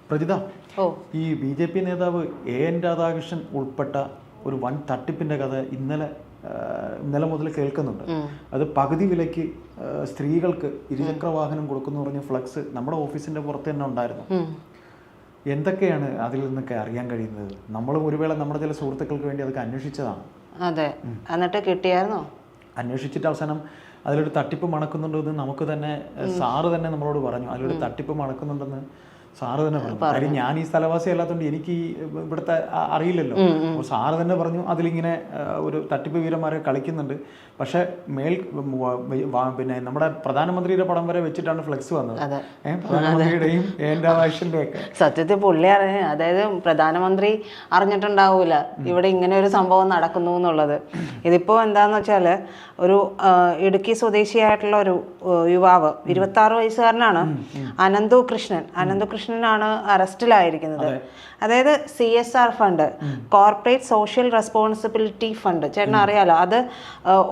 പ്രജിത, ഈ BJP നേതാവ് AN Radhakrishnan ഉൾപ്പെട്ട ഒരു വൻ തട്ടിപ്പിന്റെ കഥ ഇന്നലെ മുതൽ കേൾക്കുന്നുണ്ട്. അത് പകുതി വിലയ്ക്ക് സ്ത്രീകൾക്ക് ഇരുചക്ര വാഹനം കൊടുക്കുന്നു പറഞ്ഞ ഫ്ലക്സ് നമ്മുടെ ഓഫീസിന്റെ പുറത്ത് തന്നെ ഉണ്ടായിരുന്നു. എന്തൊക്കെയാണ് അതിൽ നിന്നൊക്കെ അറിയാൻ കഴിയുന്നത്? നമ്മളും ഒരു വേള നമ്മുടെ ചില സുഹൃത്തുക്കൾക്ക് വേണ്ടി അതൊക്കെ അന്വേഷിച്ചതാണ്. അതെ, എന്നിട്ട് കിട്ടിയായിരുന്നോ? അന്വേഷിച്ചിട്ട് അവസാനം അതിലൊരു തട്ടിപ്പ് മണക്കുന്നുണ്ടെന്ന് നമുക്ക് തന്നെ സാറ് തന്നെ നമ്മളോട് പറഞ്ഞു. അതിലൊരു തട്ടിപ്പ് മണക്കുന്നുണ്ടെന്ന് സാറ് തന്നെ പറഞ്ഞു. കാര്യം ഞാൻ ഈ സ്ഥലവാസി അല്ലാത്തതുകൊണ്ട് എനിക്ക് ഇവിടുത്തെ അറിയില്ലല്ലോ. അപ്പോൾ സാറ് തന്നെ പറഞ്ഞു അതിലിങ്ങനെ ഒരു തട്ടിപ്പ് വീരന്മാരെ കളിക്കുന്നുണ്ട്. പക്ഷെ പിന്നെ നമ്മുടെ പ്രധാനമന്ത്രിയുടെ പടം വരെ വെച്ചിട്ടാണ് ഫ്ലെക്സ് വന്നത്. പ്രധാനമന്ത്രിയുടെയും AN രാധാകൃഷ്ണന്റെ ഒക്കെ. സത്യത്തിൽ പുള്ളി അതായത് പ്രധാനമന്ത്രി അറിഞ്ഞിട്ടുണ്ടാവൂല ഇവിടെ ഇങ്ങനെ ഒരു സംഭവം നടക്കുന്നു എന്നുള്ളത്. ഇതിപ്പോ എന്താന്ന് വെച്ചാല് ഒരു ഇടുക്കി സ്വദേശിയായിട്ടുള്ള ഒരു യുവാവ് 26 വയസ്സുകാരനാണ് അനന്തുകൃഷ്ണനാണ് അറസ്റ്റിലായിരിക്കുന്നത്. അതായത് CSR fund, corporate social responsibility fund, ചേട്ടൻ അറിയാലോ, അത്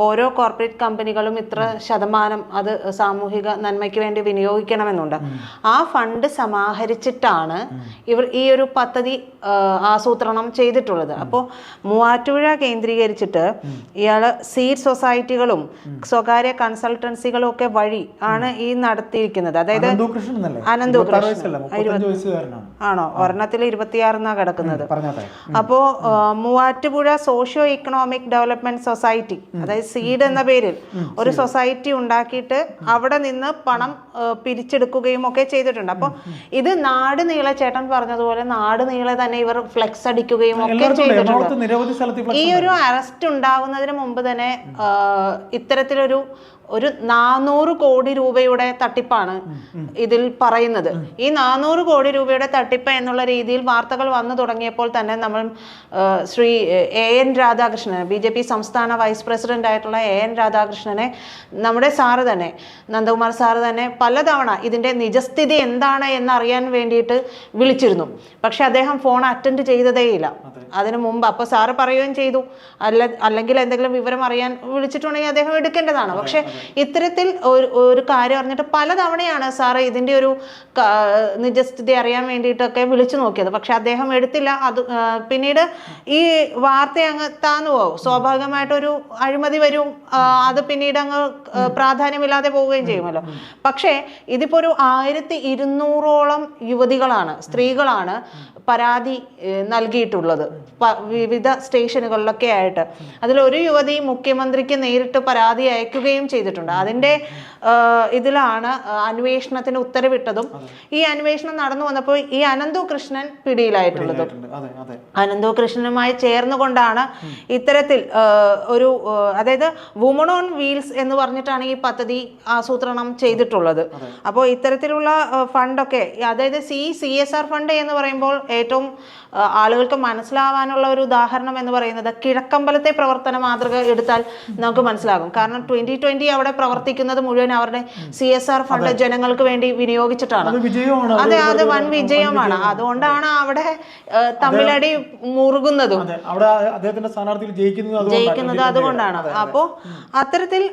ഓരോ കോർപ്പറേറ്റ് കമ്പനികളും ഇത്ര ശതമാനം അത് സാമൂഹിക നന്മയ്ക്ക് വേണ്ടി വിനിയോഗിക്കണമെന്നുണ്ട്. ആ ഫണ്ട് സമാഹരിച്ചിട്ടാണ് ഇവർ ഈ ഒരു പദ്ധതി ആസൂത്രണം ചെയ്തിട്ടുള്ളത്. അപ്പോൾ മൂവാറ്റുപുഴ കേന്ദ്രീകരിച്ചിട്ട് ഇയാള് സീഡ് സൊസൈറ്റികളും സ്വകാര്യ കൺസൾട്ടൻസികളും ഒക്കെ വഴി ആണ് ഈ നടത്തിയിരിക്കുന്നത്. അതായത് അനന്തുകൃഷ്ണൻ ആണോ? ഒരെണ്ണത്തിൽ 26 കിടക്കുന്നത്. അപ്പോ Muvattupuzha socio economic development society, അതായത് സീഡ് എന്ന പേരിൽ ഒരു സൊസൈറ്റി ഉണ്ടാക്കിയിട്ട് അവിടെ നിന്ന് പണം പിരിച്ചെടുക്കുകയും ഒക്കെ ചെയ്തിട്ടുണ്ട്. അപ്പോൾ ഇത് നാട് നീളെ, ചേട്ടൻ പറഞ്ഞതുപോലെ നാട് നീളെ തന്നെ ഇവർ ഫ്ലെക്സ് അടിക്കുകയും ഒക്കെ ചെയ്തിട്ടുണ്ട്. ഈ ഒരു അറസ്റ്റ് ഉണ്ടാകുന്നതിന് മുമ്പ് തന്നെ ഇത്തരത്തിലൊരു 400 കോടി രൂപയുടെ തട്ടിപ്പാണ് ഇതിൽ പറയുന്നത്. ഈ 400 കോടി രൂപയുടെ തട്ടിപ്പ് എന്നുള്ള രീതിയിൽ വാർത്തകൾ വന്നു തുടങ്ങിയപ്പോൾ തന്നെ നമ്മൾ ശ്രീ AN രാധാകൃഷ്ണൻ, BJP സംസ്ഥാന വൈസ് പ്രസിഡന്റ് ആയിട്ടുള്ള AN രാധാകൃഷ്ണനെ നമ്മുടെ സാറ് തന്നെ, നന്ദകുമാർ സാറ് തന്നെ പലതവണ ഇതിന്റെ നിജസ്ഥിതി എന്താണ് എന്നറിയാൻ വേണ്ടിയിട്ട് വിളിച്ചിരുന്നു. പക്ഷെ അദ്ദേഹം ഫോൺ അറ്റൻഡ് ചെയ്തതേയില്ല അതിനു മുമ്പ്. അപ്പൊ സാറ് പറയുകയും ചെയ്തു അല്ലെങ്കിൽ എന്തെങ്കിലും വിവരം അറിയാൻ വിളിച്ചിട്ടുണ്ടെങ്കിൽ അദ്ദേഹം എടുക്കേണ്ടതാണ്. പക്ഷെ ഇത്തരത്തിൽ ഒരു കാര്യം അറിഞ്ഞിട്ട് പലതവണയാണ് സാറ് ഇതിന്റെ ഒരു നിജസ്ഥിതി അറിയാൻ വേണ്ടിയിട്ടൊക്കെ വിളിച്ചു നോക്കിയത്. പക്ഷെ അദ്ദേഹം എടുത്തില്ല. അത് പിന്നീട് ഈ വാർത്ത അങ്ങ് താന്നു പോകും. സ്വാഭാവികമായിട്ടൊരു അഴിമതി വരും, അത് പിന്നീട് അങ്ങ് പ്രാധാന്യമില്ലാതെ പോവുകയും ചെയ്യുമല്ലോ. പക്ഷേ ഇതിപ്പോ ഒരു 1200ഓളം യുവതികളാണ്, സ്ത്രീകളാണ് പരാതി നൽകിയിട്ടുള്ളത് വിവിധ സ്റ്റേഷനുകളിലൊക്കെ ആയിട്ട്. അതിലൊരു യുവതി മുഖ്യമന്ത്രിക്ക് നേരിട്ട് പരാതി അയക്കുകയും ചെയ്തിട്ടുണ്ട്. അതിൻ്റെ ഇതിലാണ് അന്വേഷണത്തിന് ഉത്തരവിട്ടതും. ഈ അന്വേഷണം നടന്നു വന്നപ്പോൾ ഈ അനന്തുകൃഷ്ണൻ പിടിയിലായിട്ടുള്ളതും. അനന്തുകൃഷ്ണനുമായി ചേർന്നുകൊണ്ടാണ് ഇത്തരത്തിൽ ഒരു, അതായത് വുമൺ ഓൺ വീൽസ് എന്ന് പറഞ്ഞിട്ടാണ് ഈ പദ്ധതി ആസൂത്രണം ചെയ്തിട്ടുള്ളത്. അപ്പോൾ ഇത്തരത്തിലുള്ള ഫണ്ടൊക്കെ, അതായത് CSR ഫണ്ട് എന്ന് പറയുമ്പോൾ ഏറ്റവും ആളുകൾക്ക് മനസ്സിലാവാനുള്ള ഒരു ഉദാഹരണം എന്ന് പറയുന്നത് കിഴക്കമ്പലത്തെ പ്രവർത്തന മാതൃക എടുത്താൽ നമുക്ക് മനസ്സിലാകും. കാരണം 2020 അവിടെ പ്രവർത്തിക്കുന്നത് മുഴുവൻ അവരുടെ CSR ഫണ്ട് ജനങ്ങൾക്ക് വേണ്ടി വിനിയോഗിച്ചിട്ടാണ്. അതെ, അത് വൻ വിജയമാണ്. അതുകൊണ്ടാണ് അവിടെ തമ്മിലടി മുറുകുന്നതും ജയിക്കുന്നത് അതുകൊണ്ടാണ്. അപ്പോ അത്തരത്തിൽ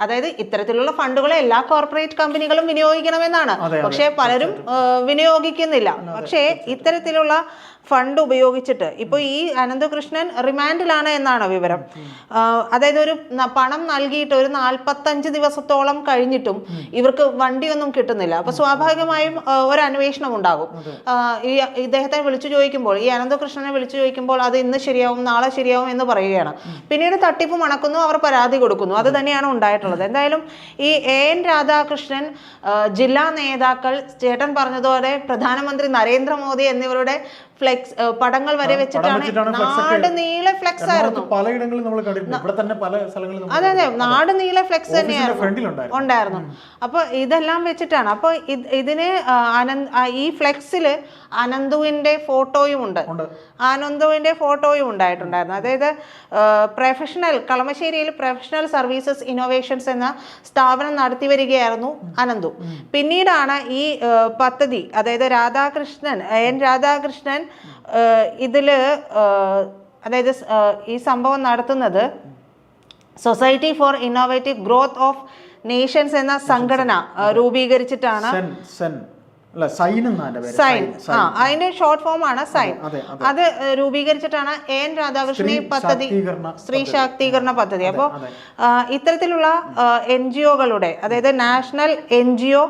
അതായത് ഇത്തരത്തിലുള്ള ഫണ്ടുകളെ എല്ലാ കോർപ്പറേറ്റ് കമ്പനികളും വിനിയോഗിക്കണമെന്നാണ്. പക്ഷെ പലരും വിനിയോഗിക്കുന്നില്ല. പക്ഷേ ഇത്തരത്തിലുള്ള ഫണ്ട് ഉപയോഗിച്ചിട്ട് ഇപ്പോൾ ഈ അനന്തകൃഷ്ണൻ റിമാൻഡിലാണ് എന്നാണ് വിവരം. അതായത് ഒരു പണം നൽകിയിട്ട് ഒരു 45 ദിവസത്തോളം കഴിഞ്ഞിട്ടും ഇവർക്ക് വണ്ടിയൊന്നും കിട്ടുന്നില്ല. അപ്പൊ സ്വാഭാവികമായും ഒരു അന്വേഷണം ഉണ്ടാകും. ഇദ്ദേഹത്തെ വിളിച്ചു ചോദിക്കുമ്പോൾ, ഈ അനന്തകൃഷ്ണനെ വിളിച്ചു ചോദിക്കുമ്പോൾ അത് ഇന്ന് ശരിയാവും, നാളെ ശരിയാവും എന്ന് പറയുകയാണ്. പിന്നീട് തട്ടിപ്പ് മണക്കുന്നു, അവർ പരാതി കൊടുക്കുന്നു. അത് തന്നെയാണ് ഉണ്ടായിട്ടുള്ളത്. എന്തായാലും ഈ AN രാധാകൃഷ്ണൻ, ജില്ലാ നേതാക്കൾ, ചേട്ടൻ പറഞ്ഞതുപോലെ പ്രധാനമന്ത്രി നരേന്ദ്രമോദി എന്നിവരുടെ ഫ്ലെക്സ് പടങ്ങൾ വരെ വെച്ചിട്ടാണ് നാട് നീളെ ഫ്ലെക്സ് ആയിരുന്നു. അതെ അതെ, നാട് നീളെ ഫ്ലെക്സ് തന്നെയായിരുന്നു ഉണ്ടായിരുന്നു. അപ്പൊ ഇതെല്ലാം വെച്ചിട്ടാണ്. അപ്പൊ ഇതിന് ഈ ഫ്ലെക്സില് അനന്തുവിന്റെ ഫോട്ടോയും ഉണ്ടായിട്ടുണ്ടായിരുന്നു. അതായത് കളമശ്ശേരിയിൽ പ്രൊഫഷണൽ സർവീസസ് ഇന്നോവേഷൻസ് എന്ന സ്ഥാപനം നടത്തി വരികയായിരുന്നു അനന്തു. പിന്നീടാണ് ഈ പദ്ധതി, അതായത് AN രാധാകൃഷ്ണൻ ഇതില്, അതായത് ഈ സംഭവം നടത്തുന്നത് society for innovative growth of Nations എന്ന സംഘടന രൂപീകരിച്ചിട്ടാണ്. അല്ല സൈൻ എന്നാണ് പേര്. സൈൻ, അതിന്റെ ഷോർട്ട് ഫോം ആണ് സൈൻ. അത് രൂപീകരിച്ചിട്ടാണ് എൻ രാധാകൃഷ്ണൻ ഈ പദ്ധതി, സ്ത്രീ ശാക്തീകരണ പദ്ധതി. അപ്പോൾ ഇത്തരത്തിലുള്ള NGO-കളുടെ, അതായത് നാഷണൽ NGO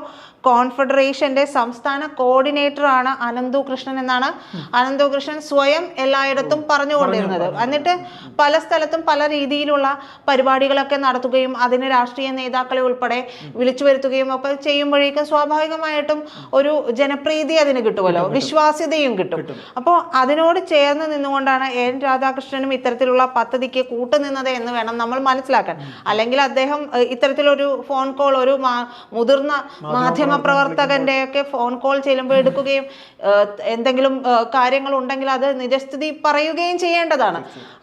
കോൺഫെഡറേഷന്റെ സംസ്ഥാന കോർഡിനേറ്റർ ആണ് അനന്തു കൃഷ്ണൻ എന്നാണ് അനന്തു കൃഷ്ണൻ സ്വയം എല്ലായിടത്തും പറഞ്ഞുകൊണ്ടിരുന്നത്. എന്നിട്ട് പല സ്ഥലത്തും പല രീതിയിലുള്ള പരിപാടികളൊക്കെ നടത്തുകയും അതിന് രാഷ്ട്രീയ നേതാക്കളെ ഉൾപ്പെടെ വിളിച്ചു വരുത്തുകയും ഒക്കെ ചെയ്യുമ്പോഴേക്കും സ്വാഭാവികമായിട്ടും ഒരു ജനപ്രീതി അതിന് കിട്ടുമല്ലോ, വിശ്വാസ്യതയും കിട്ടും. അപ്പോൾ അതിനോട് ചേർന്ന് നിന്നുകൊണ്ടാണ് എൻ രാധാകൃഷ്ണനും ഇത്തരത്തിലുള്ള പദ്ധതിക്ക് കൂട്ടുനിന്നത് എന്ന് വേണം നമ്മൾ മനസ്സിലാക്കാൻ. അല്ലെങ്കിൽ അദ്ദേഹം ഇത്തരത്തിലൊരു ഫോൺ കോൾ ഒരു മുതിർന്ന മാധ്യമ പ്രവർത്തകന്റെ ഒക്കെ ഫോൺ കോൾ ചെല്ലുമ്പോൾ എടുക്കുകയും എന്തെങ്കിലും കാര്യങ്ങൾ ഉണ്ടെങ്കിൽ അത് നിജസ്ഥിതി പറയുകയും ചെയ്യേണ്ടതാണ്.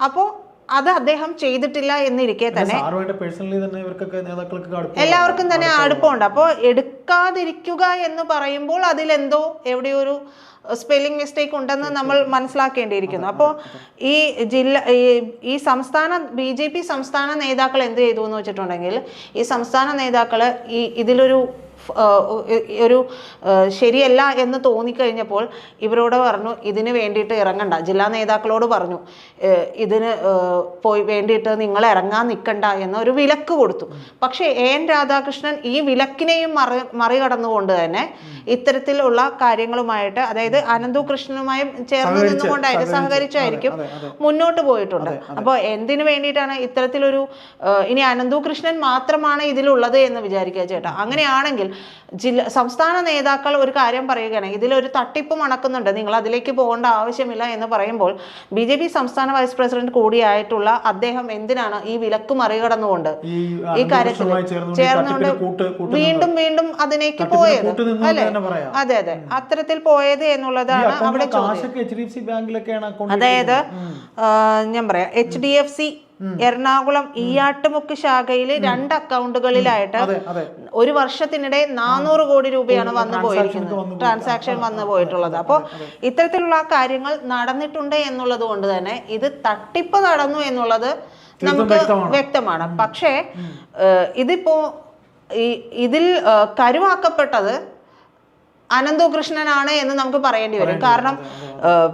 അപ്പോൾ അത് അദ്ദേഹം ചെയ്തിട്ടില്ല എന്നിരിക്കെ തന്നെ എല്ലാവർക്കും തന്നെ അടുപ്പമുണ്ട്. അപ്പോൾ എടുക്കാതിരിക്കുക എന്ന് പറയുമ്പോൾ അതിലെന്തോ എവിടെയൊരു സ്പെല്ലിംഗ് മിസ്റ്റേക്ക് ഉണ്ടെന്ന് നമ്മൾ മനസ്സിലാക്കേണ്ടിയിരിക്കുന്നു. അപ്പോൾ ഈ സംസ്ഥാന BJP സംസ്ഥാന നേതാക്കൾ എന്ത് ചെയ്തു എന്ന് വെച്ചിട്ടുണ്ടെങ്കിൽ, ഈ സംസ്ഥാന നേതാക്കൾ ഇതിലൊരു ശരിയല്ല എന്ന് തോന്നിക്കഴിഞ്ഞപ്പോൾ ഇവരോട് പറഞ്ഞു ഇതിന് വേണ്ടിയിട്ട് ഇറങ്ങണ്ട. ജില്ലാ നേതാക്കളോട് പറഞ്ഞു ഇതിന് വേണ്ടിയിട്ട് നിങ്ങൾ ഇറങ്ങാൻ നിൽക്കണ്ട എന്നൊരു വിലക്ക് കൊടുത്തു. പക്ഷേ എൻ രാധാകൃഷ്ണൻ ഈ വിലക്കിനെയും മറികടന്നുകൊണ്ട് തന്നെ ഇത്തരത്തിലുള്ള കാര്യങ്ങളുമായിട്ട്, അതായത് അനന്തു കൃഷ്ണനുമായും ചേർന്ന് നിന്നുകൊണ്ടായിട്ട് സഹകരിച്ചായിരിക്കും മുന്നോട്ട് പോയിട്ടുണ്ട്. അപ്പോൾ എന്തിനു വേണ്ടിയിട്ടാണ് ഇത്തരത്തിലൊരു, ഇനി അനന്തു കൃഷ്ണൻ മാത്രമാണ് ഇതിലുള്ളത് എന്ന് വിചാരിക്കുക ചേട്ടാ. അങ്ങനെയാണെങ്കിൽ സംസ്ഥാന നേതാക്കൾ ഒരു കാര്യം പറയുകയാണ്, ഇതിലൊരു തട്ടിപ്പ് മണക്കുന്നുണ്ട്, നിങ്ങൾ അതിലേക്ക് പോകേണ്ട ആവശ്യമില്ല എന്ന് പറയുമ്പോൾ BJP സംസ്ഥാന വൈസ് പ്രസിഡന്റ് കൂടിയായിട്ടുള്ള അദ്ദേഹം എന്തിനാണ് ഈ വിലക്ക് മറികടന്നുകൊണ്ട് ഈ കാര്യത്തിൽ ചേർന്നുകൊണ്ട് വീണ്ടും വീണ്ടും അതിലേക്ക് പോയത്? അല്ലെ, അതെ അതെ, അത്തരത്തിൽ പോയത് എന്നുള്ളതാണ് അവിടെ ചോദ്യം. അതായത് ഞാൻ പറയാം, HDFC എറണാകുളം ഈയാട്ടുമുക്ക് ശാഖയിൽ 2 അക്കൗണ്ടുകളിലായിട്ട് ഒരു വർഷത്തിനിടെ 400 കോടി രൂപയാണ് വന്നു പോയിരിക്കുന്നത്, ട്രാൻസാക്ഷൻ വന്നു പോയിട്ടുള്ളത്. അപ്പോൾ ഇത്തരത്തിലുള്ള കാര്യങ്ങൾ നടന്നിട്ടുണ്ട് എന്നുള്ളത് കൊണ്ട് തന്നെ ഇത് തട്ടിപ്പ് നടന്നു എന്നുള്ളത് നമുക്ക് വ്യക്തമാണ്. പക്ഷേ ഇതിപ്പോ ഇതിൽ കരുവാക്കപ്പെട്ടത് അനന്തു കൃഷ്ണനാണ് എന്ന് നമുക്ക് പറയേണ്ടി വരും. കാരണം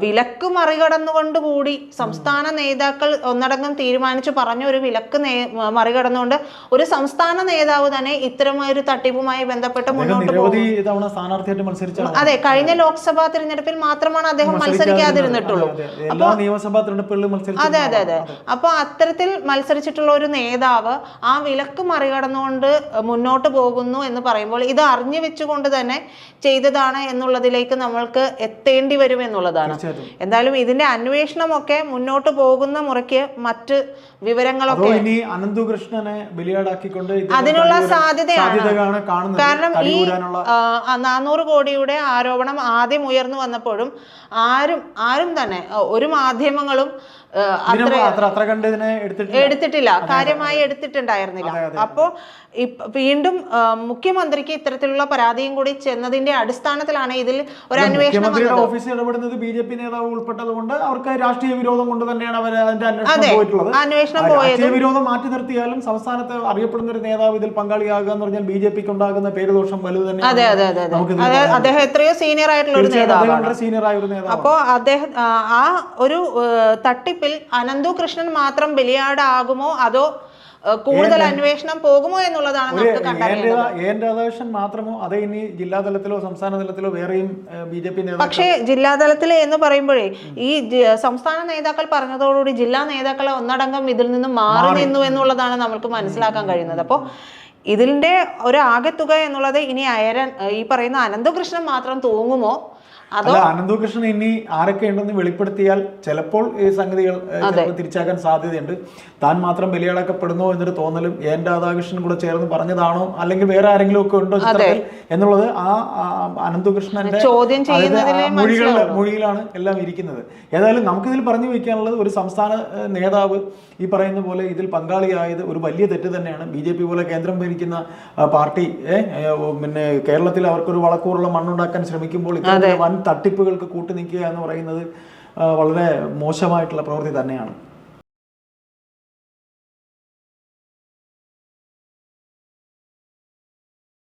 വിലക്ക് മറികടന്നുകൊണ്ട് കൂടി സംസ്ഥാന നേതാക്കൾ ഒന്നടങ്കം തീരുമാനിച്ചു പറഞ്ഞ ഒരു വിലക്ക് മറികടന്നുകൊണ്ട് ഒരു സംസ്ഥാന നേതാവ് തന്നെ ഇത്തരമൊരു തട്ടിപ്പുമായി ബന്ധപ്പെട്ട് മുന്നോട്ട് പോകും. അതെ, കഴിഞ്ഞ ലോക്സഭാ തിരഞ്ഞെടുപ്പിൽ മാത്രമാണ് അദ്ദേഹം മത്സരിക്കാതിരുന്നിട്ടുള്ളൂ. അതെ അതെ അതെ. അപ്പൊ അത്തരത്തിൽ മത്സരിച്ചിട്ടുള്ള ഒരു നേതാവ് ആ വിലക്ക് മറികടന്നുകൊണ്ട് മുന്നോട്ട് പോകുന്നു എന്ന് പറയുമ്പോൾ ഇത് അറിഞ്ഞു വെച്ചുകൊണ്ട് തന്നെ ചെയ്തതാണ് എന്നുള്ളതിലേക്ക് നമ്മൾക്ക് എത്തേണ്ടി വരും എന്നുള്ളതാണ്. എന്തായാലും ഇതിന്റെ അന്വേഷണമൊക്കെ മുന്നോട്ട് പോകുന്ന മുറയ്ക്ക് മറ്റ് വിവരങ്ങളൊക്കെ അതിനുള്ള സാധ്യതയാണ്. കാരണം ഈ 400 കോടിയുടെ ആരോപണം ആദ്യം ഉയർന്നു വന്നപ്പോഴും ആരും തന്നെ ഒരു മാധ്യമങ്ങളും എടുത്തിട്ടില്ല, കാര്യമായി എടുത്തിട്ടുണ്ടായിരുന്നില്ല. അപ്പോ വീണ്ടും മുഖ്യമന്ത്രിക്ക് ഇത്തരത്തിലുള്ള പരാതിയും കൂടി ചെന്നതിന്റെ അടിസ്ഥാനത്തിലാണ് ഇതിൽ ഒരു അന്വേഷണം ഓഫീസിൽ ഇടപെടുന്നത് BJP നേതാവ് ഉൾപ്പെട്ടതുകൊണ്ട് അവർക്ക് രാഷ്ട്രീയ വിരോധം കൊണ്ട് തന്നെയാണ് അവർ അതിന്റെ അന്വേഷണം പോയത്. വിരോധം മാറ്റി നിർത്തിയാലും സംസ്ഥാനത്ത് അറിയപ്പെടുന്ന ഒരു നേതാവ് ഇതിൽ പങ്കാളിയാകുക എന്ന് പറഞ്ഞാൽ BJPക്ക് ഉണ്ടാകുന്ന പേരുദോഷം വലുത് തന്നെ. അതെ അതെ അതെ അതെ. അദ്ദേഹം എത്രയോ സീനിയർ ആയിട്ടുള്ള ഒരു നേതാവാണ്. അപ്പോ അദ്ദേഹം ആ ഒരു തട്ടിപ്പിൽ അനന്തു കൃഷ്ണൻ മാത്രം ബലിയാടാകുമോ അതോ കൂടുതൽ അന്വേഷണം പോകുമോ എന്നുള്ളതാണ് നമുക്ക് കണ്ടറിയേണ്ടത്. എൻ രാധാകൃഷ്ണൻ മാത്രമോ അതേ ഇനി ജില്ലാ തലത്തിലോ സംസ്ഥാന തലത്തിലോ വേറെയും BJP നേതാക്കൾ? പക്ഷേ ജില്ലാ തലത്തിൽ എന്ന് പറയുമ്പോഴേ ഈ സംസ്ഥാന നേതാക്കൾ പറഞ്ഞതോടുകൂടി ജില്ലാ നേതാക്കളെ ഒന്നടങ്കം ഇതിൽ നിന്ന് മാറി നിന്നു എന്നുള്ളതാണ് നമുക്ക് മനസ്സിലാക്കാൻ കഴിയുന്നത്. അപ്പോൾ ഇതിന്റെ ഒരു ആകെത്തുക എന്നുള്ളത് ഇനി ഈ പറയുന്ന അനന്തകൃഷ്ണൻ മാത്രം തൂങ്ങുമോ അതോ അനന്തകൃഷ്ണൻ ഇനി ആരൊക്കെ ഉണ്ടെന്ന് വെളിപ്പെടുത്തിയാൽ ചിലപ്പോൾ ഈ സംഗതികൾ തിരിച്ചാക്കാൻ സാധ്യതയുണ്ട്. താൻ മാത്രം ബലിയാടാക്കപ്പെടുന്നോ എന്നൊരു തോന്നലും എൻ രാധാകൃഷ്ണൻ കൂടെ ചേർന്ന് പറഞ്ഞതാണോ അല്ലെങ്കിൽ വേറെ ആരെങ്കിലും ഒക്കെ ഉണ്ടോ എന്നുള്ളത് ആ അനന്തകൃഷ്ണന്റെ മൊഴിയിലാണ് എല്ലാം ഇരിക്കുന്നത്. ഏതായാലും നമുക്കിതിൽ പറഞ്ഞു വയ്ക്കാനുള്ളത് ഒരു സംസ്ഥാന നേതാവ് ഈ പറയുന്ന പോലെ ഇതിൽ പങ്കാളിയായത് ഒരു വലിയ തെറ്റ് തന്നെയാണ്. BJP പോലെ കേന്ദ്രം ഭരിക്കുന്ന പാർട്ടി പിന്നെ കേരളത്തിൽ അവർക്കൊരു വളക്കൂറുള്ള മണ്ണുണ്ടാക്കാൻ ശ്രമിക്കുമ്പോൾ ഇത്തരത്തിലുള്ള വൻ തട്ടിപ്പുകൾക്ക് കൂട്ടുനിൽക്കുക എന്ന് പറയുന്നത് വളരെ മോശമായിട്ടുള്ള പ്രവൃത്തി തന്നെയാണ്.